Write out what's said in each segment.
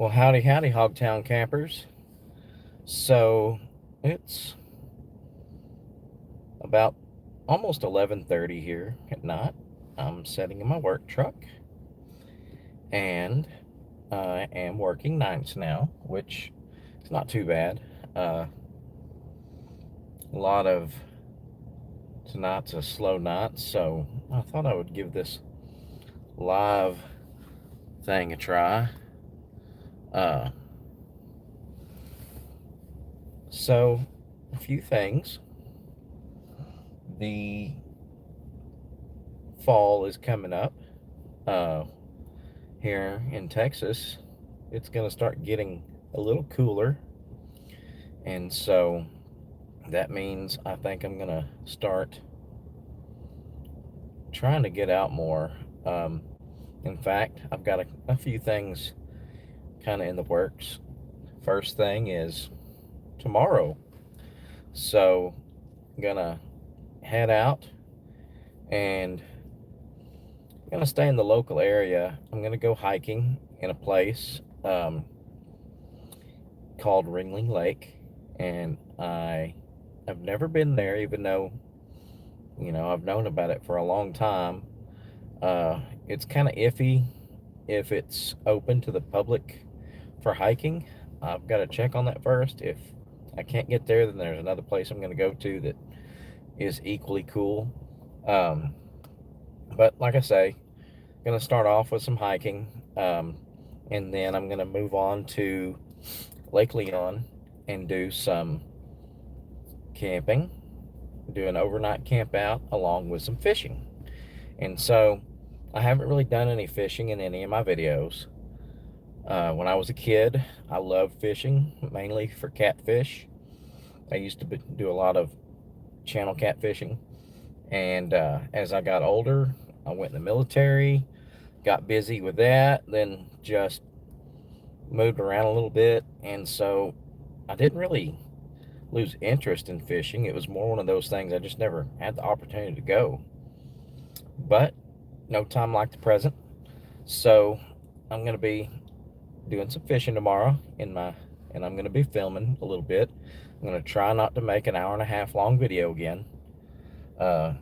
Well, howdy, howdy, Hogtown campers. So it's about almost 11:30 here at night. I'm sitting in my work truck, and I am working nights now, which is not too bad. A lot of tonight's a slow night, so I thought I would give this live thing a try. Uh, so, a few things. The fall is coming up. Uh, Here in Texas, it's going to start getting a little cooler. And so that means I think I'm going to start trying to get out more. Um, in fact, I've got a few things kind of in the works. First thing is tomorrow. So I'm going to head out and I'm going to stay in the local area. I'm going to go hiking in a place called Ringling Lake, and I have never been there, even though I've known about it for a long time. It's kind of iffy if it's open to the public for hiking. I've got to check on that first. If I can't get there, then there's another place I'm going to go to that is equally cool. Um, but like I say, I'm going to start off with some hiking, and then I'm going to move on to Lake Leon and do some camping, do an overnight camp out along with some fishing. And so I haven't really done any fishing in any of my videos. When I was a kid, I loved fishing, mainly for catfish. I used to do a lot of channel catfishing. And as I got older, I went in the military, got busy with that, then just moved around a little bit. And so I didn't really lose interest in fishing. It was more one of those things I just never had the opportunity to go. But no time like the present. So I'm going to be doing some fishing tomorrow and I'm going to be filming a little bit. I'm going to try not to make an hour and a half long video again. Uh,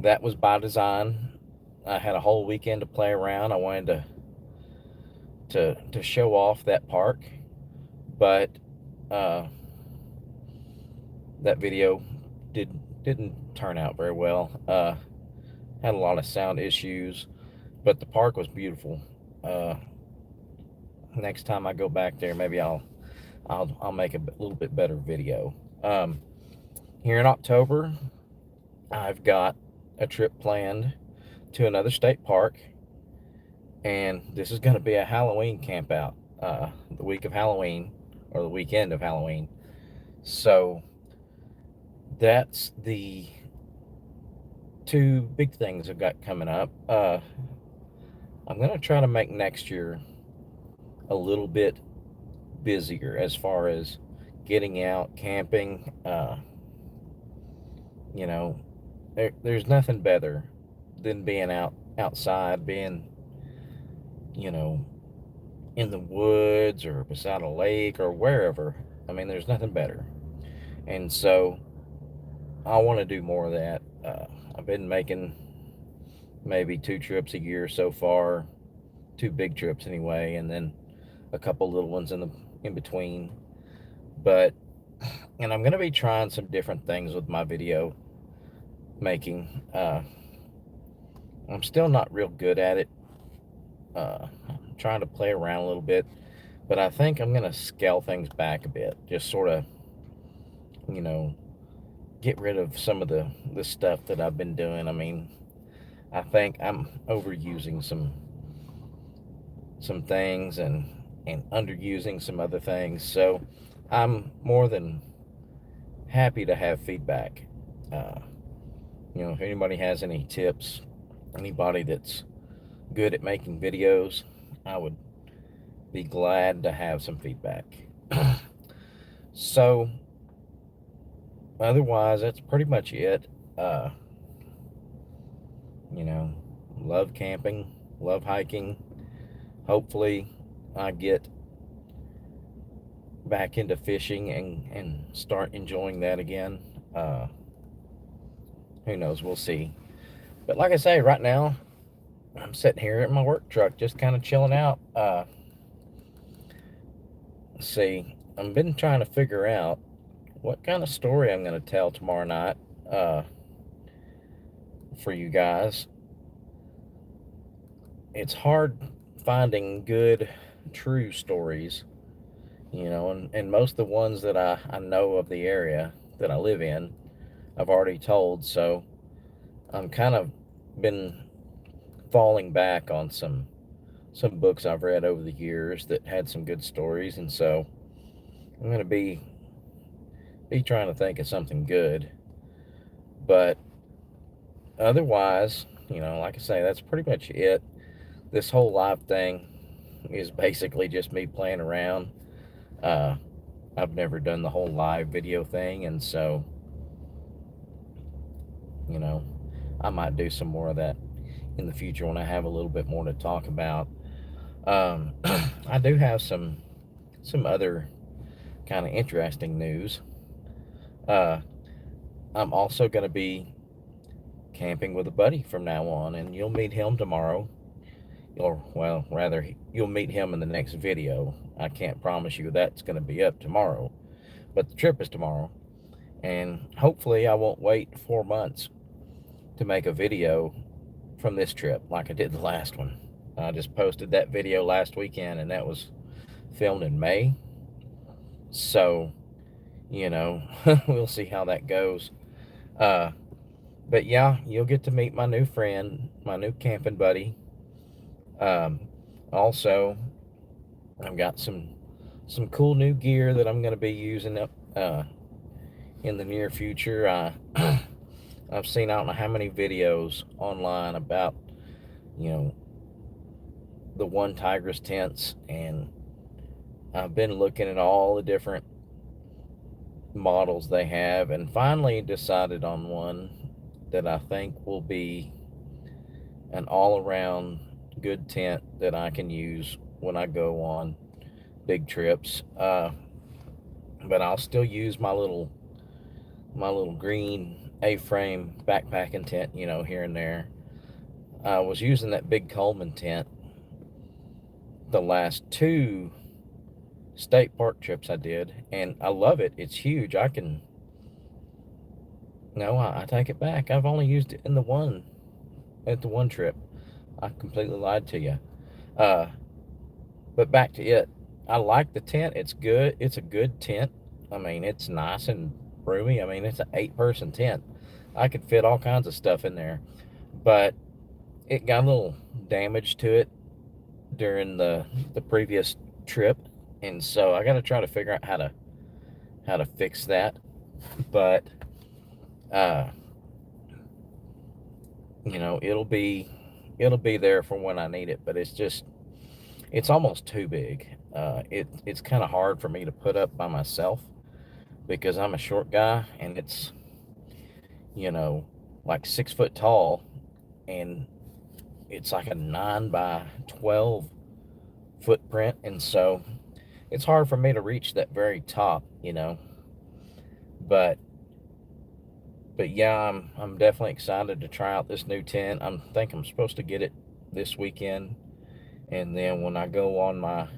that was by design. I had a whole weekend to play around. I wanted to show off that park, but uh, that video didn't turn out very well. Had a lot of sound issues, but the park was beautiful. Uh, Next time I go back there, maybe I'll make a little bit better video. Here in October, I've got a trip planned to another state park, and this is going to be a Halloween camp out, the week of Halloween or the weekend of Halloween. So that's the two big things I've got coming up. I'm going to try to make next year a little bit busier as far as getting out camping. You know, there's nothing better than being outside, being you know in the woods or beside a lake or wherever. I mean, there's nothing better, and so I want to do more of that. I've been making maybe 2 trips a year so far, 2 big trips anyway, and then a couple little ones in between. But and I'm gonna be trying some different things with my video making. I'm still not real good at it. I'm trying to play around a little bit, but I think I'm gonna scale things back a bit. Just sort of, you know, get rid of some of the stuff that I've been doing. I mean, I think I'm overusing some things and underusing some other things. So I'm more than happy to have feedback. Uh, if anybody has any tips, anybody that's good at making videos, I would be glad to have some feedback. So otherwise, that's pretty much it. Uh, you know, love camping, love hiking. Hopefully, I get back into fishing and start enjoying that again. Uh, who knows? We'll see. But like I say, right now I'm sitting here at my work truck, just kind of chilling out. See, I've been trying to figure out what kind of story I'm going to tell tomorrow night uh, for you guys. It's hard finding good, true stories, and most of the ones that I know of the area that I live in, I've already told. So I'm kind of been falling back on some books I've read over the years that had some good stories, and so I'm going to be trying to think of something good. But otherwise, like I say, that's pretty much it. This whole live thing is basically just me playing around. Uh, I've never done the whole live video thing, and so, you know, I might do some more of that in the future when I have a little bit more to talk about. I do have some other kind of interesting news. Uh, I'm also going to be camping with a buddy from now on, and you'll meet him tomorrow. Or, well, rather, you'll meet him in the next video. I can't promise you that's going to be up tomorrow, but the trip is tomorrow. And hopefully, I won't wait 4 months to make a video from this trip like I did the last one. I just posted that video last weekend, and that was filmed in May. So, we'll see how that goes. Uh, but yeah, you'll get to meet my new friend, my new camping buddy. Um, Also, I've got some cool new gear that I'm going to be using up in the near future. I've seen I don't know how many videos online about you know the One Tigress tents, and I've been looking at all the different models they have, and finally decided on one that I think will be an all-around good tent that I can use when I go on big trips. But I'll still use my little green A-frame backpacking tent, here and there. I was using that big Coleman tent the last two state park trips I did, and I love it. It's huge. No, I take it back. I've only used it at the one trip. I completely lied to you. Uh, but back to it. I like the tent. It's good. It's a good tent. I mean, it's nice and roomy. I mean, it's an 8-person tent. I could fit all kinds of stuff in there. But it got a little damage to it during the previous trip, and so I got to try to figure out how to fix that. But uh, it'll be there for when I need it. But it's almost too big. It's kind of hard for me to put up by myself because I'm a short guy, and it's you know like 6 foot tall, and it's like a 9 by 12 footprint, and so it's hard for me to reach that very top. But yeah, I'm definitely excited to try out this new tent. Think I'm supposed to get it this weekend, and then when I go on my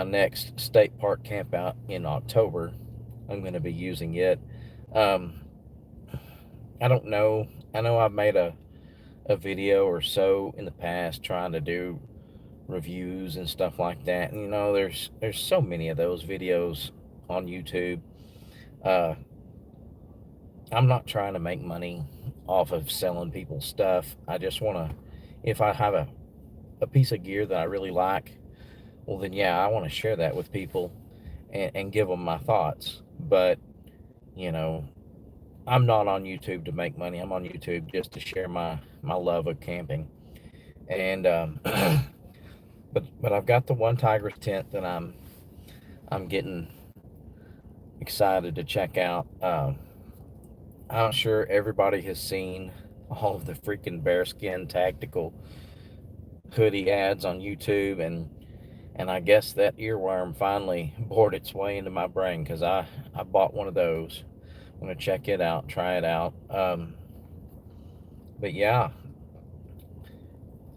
next state park camp out in October, I'm going to be using it. Um, I don't know. I know I've made a video or so in the past trying to do reviews and stuff like that. And there's so many of those videos on YouTube. Uh, I'm not trying to make money off of selling people stuff. I just want to, if I have a piece of gear that I really like, well, then yeah, I want to share that with people and give them my thoughts. But, you know, I'm not on YouTube to make money. I'm on YouTube just to share my love of camping. And, but I've got the One Tigress tent that I'm getting excited to check out. I'm sure everybody has seen all of the freaking bearskin tactical hoodie ads on YouTube, and And I guess that earworm finally bored its way into my brain, because I bought one of those. I'm going to check it out, try it out. But yeah,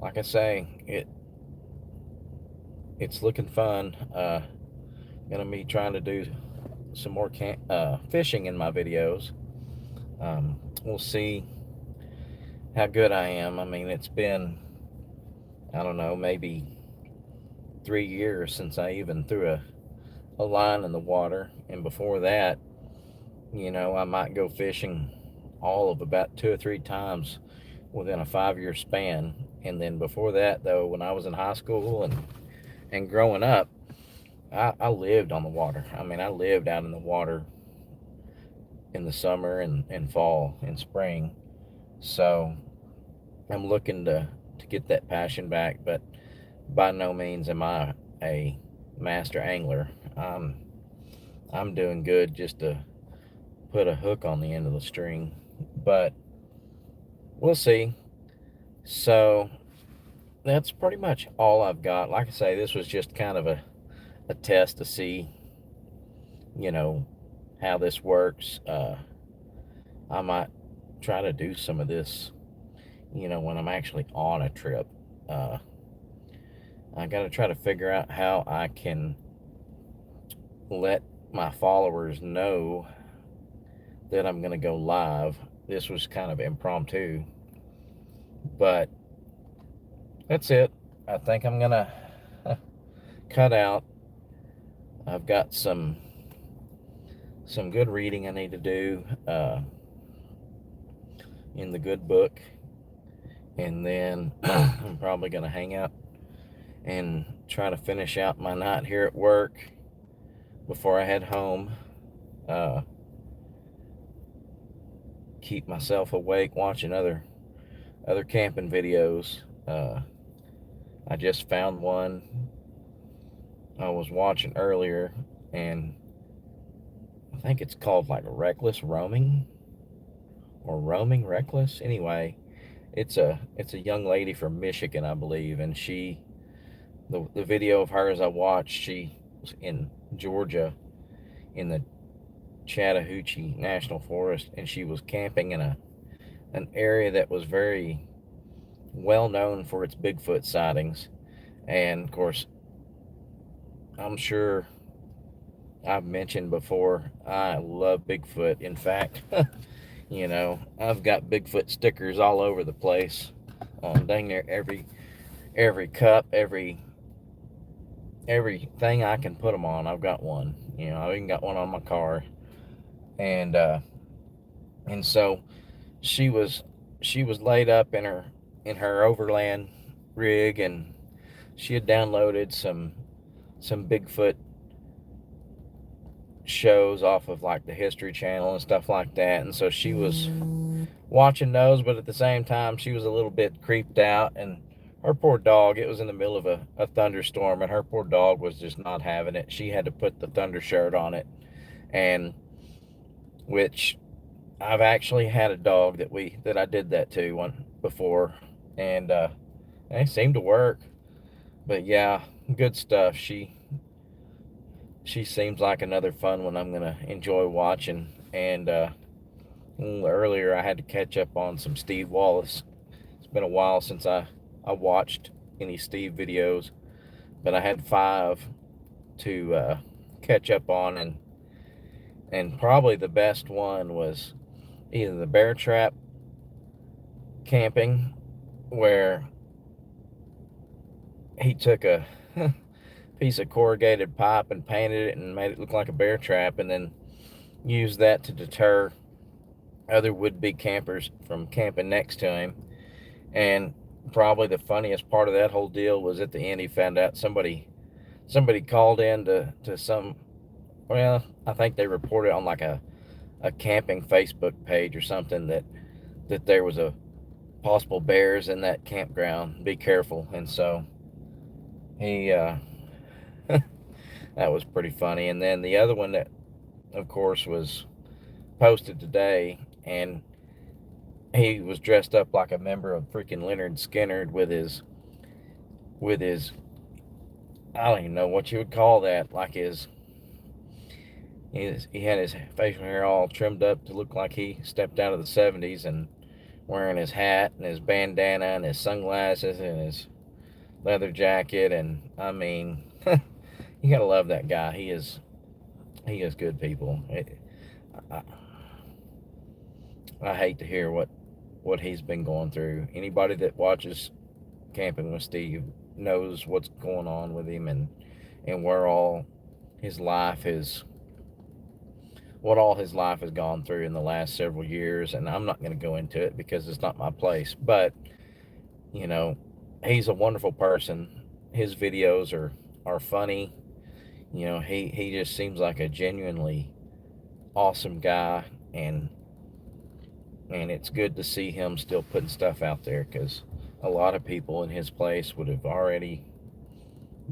like I say, it's looking fun. Gonna be trying to do some more fishing in my videos. We'll see how good I am. I mean, it's been, I don't know, maybe 3 years since I even threw a line in the water. And before that, I might go fishing all of about 2 or 3 times within a 5 year span. And then before that, though, when I was in high school and growing up, I lived on the water. I mean, I lived out in the water in the summer and fall and spring. So I'm looking to get that passion back, but by no means am I a master angler. I'm doing good just to put a hook on the end of the string, but we'll see. So that's pretty much all I've got. Like I say, this was just kind of a test to see, you know, how this works. I might try to do some of this, when I'm actually on a trip. Uh, I got to try to figure out how I can let my followers know that I'm going to go live. This was kind of impromptu, but that's it. I think I'm going to cut out. I've got some good reading I need to do in the good book, and then I'm probably going to hang out and try to finish out my night here at work before I head home. Uh, keep myself awake watching other camping videos. I just found one I was watching earlier, and I think it's called like Reckless Roaming or Roaming Reckless. Anyway, it's a young lady from Michigan, I believe, and the video of hers I watched, she was in Georgia in the Chattahoochee National Forest, and she was camping in an area that was very well known for its Bigfoot sightings. And of course, I'm sure I've mentioned before, I love Bigfoot. In fact, I've got Bigfoot stickers all over the place on dang near every cup, everything I can put them on. I've got one. I've even got one on my car, and so she was laid up in her overland rig, and she had downloaded some Bigfoot shows off of like the History Channel and stuff like that, and so she was watching those, but at the same time she was a little bit creeped out. And her poor dog, it was in the middle of a thunderstorm, and her poor dog was just not having it. She had to put the thunder shirt on it, and which I've actually had a dog that I did that to one before, and it seemed to work. But yeah, good stuff. She seems like another fun one I'm gonna enjoy watching. And earlier I had to catch up on some Steve Wallace. It's been a while since I watched any Steve videos, but I had 5 to catch up on, and probably the best one was either the bear trap camping, where he took a piece of corrugated pipe and painted it and made it look like a bear trap, and then used that to deter other would-be campers from camping next to him. And probably the funniest part of that whole deal was at the end he found out somebody called in to some, well, I think they reported on like a camping Facebook page or something that there was a possible bears in that campground. Be careful. And so he that was pretty funny. And then the other one that, of course, was posted today, and he was dressed up like a member of freaking Leonard Skinner with his I don't even know what you would call that. Like he had his facial hair all trimmed up to look like he stepped out of the 70s, and wearing his hat and his bandana and his sunglasses and his leather jacket. And I mean, you gotta love that guy. He is good people. I, I hate to hear what he's been going through. Anybody that watches Camping with Steve knows what's going on with him, and where all his life is, what all his life has gone through in the last several years. And I'm not going to go into it because it's not my place. But you know, he's a wonderful person. His videos are funny. You know, he just seems like a genuinely awesome guy, and it's good to see him still putting stuff out there, because a lot of people in his place would have already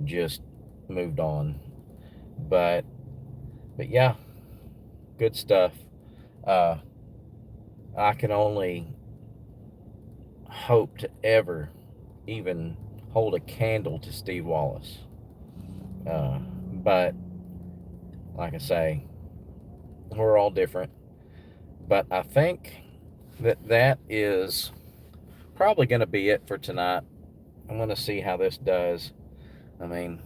just moved on. But yeah, good stuff. Uh, I can only hope to ever even hold a candle to Steve Wallace. But like I say, we're all different. But I think that is probably going to be it for tonight. I'm going to see how this does. I mean,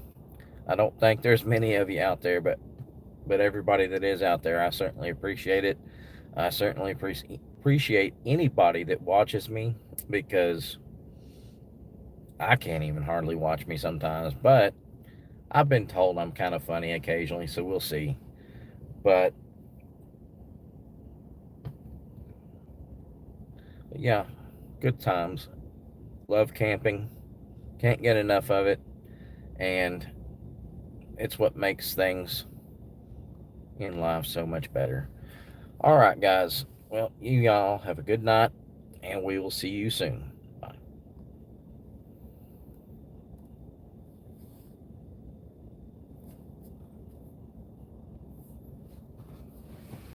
I don't think there's many of you out there, but everybody that is out there, I certainly appreciate it. I certainly appreciate anybody that watches me, because I can't even hardly watch me sometimes. But I've been told I'm kind of funny occasionally, so we'll see. But yeah, good times. Love camping. Can't get enough of it. And it's what makes things in life so much better. All right, guys. Well, you all have a good night, and we will see you soon.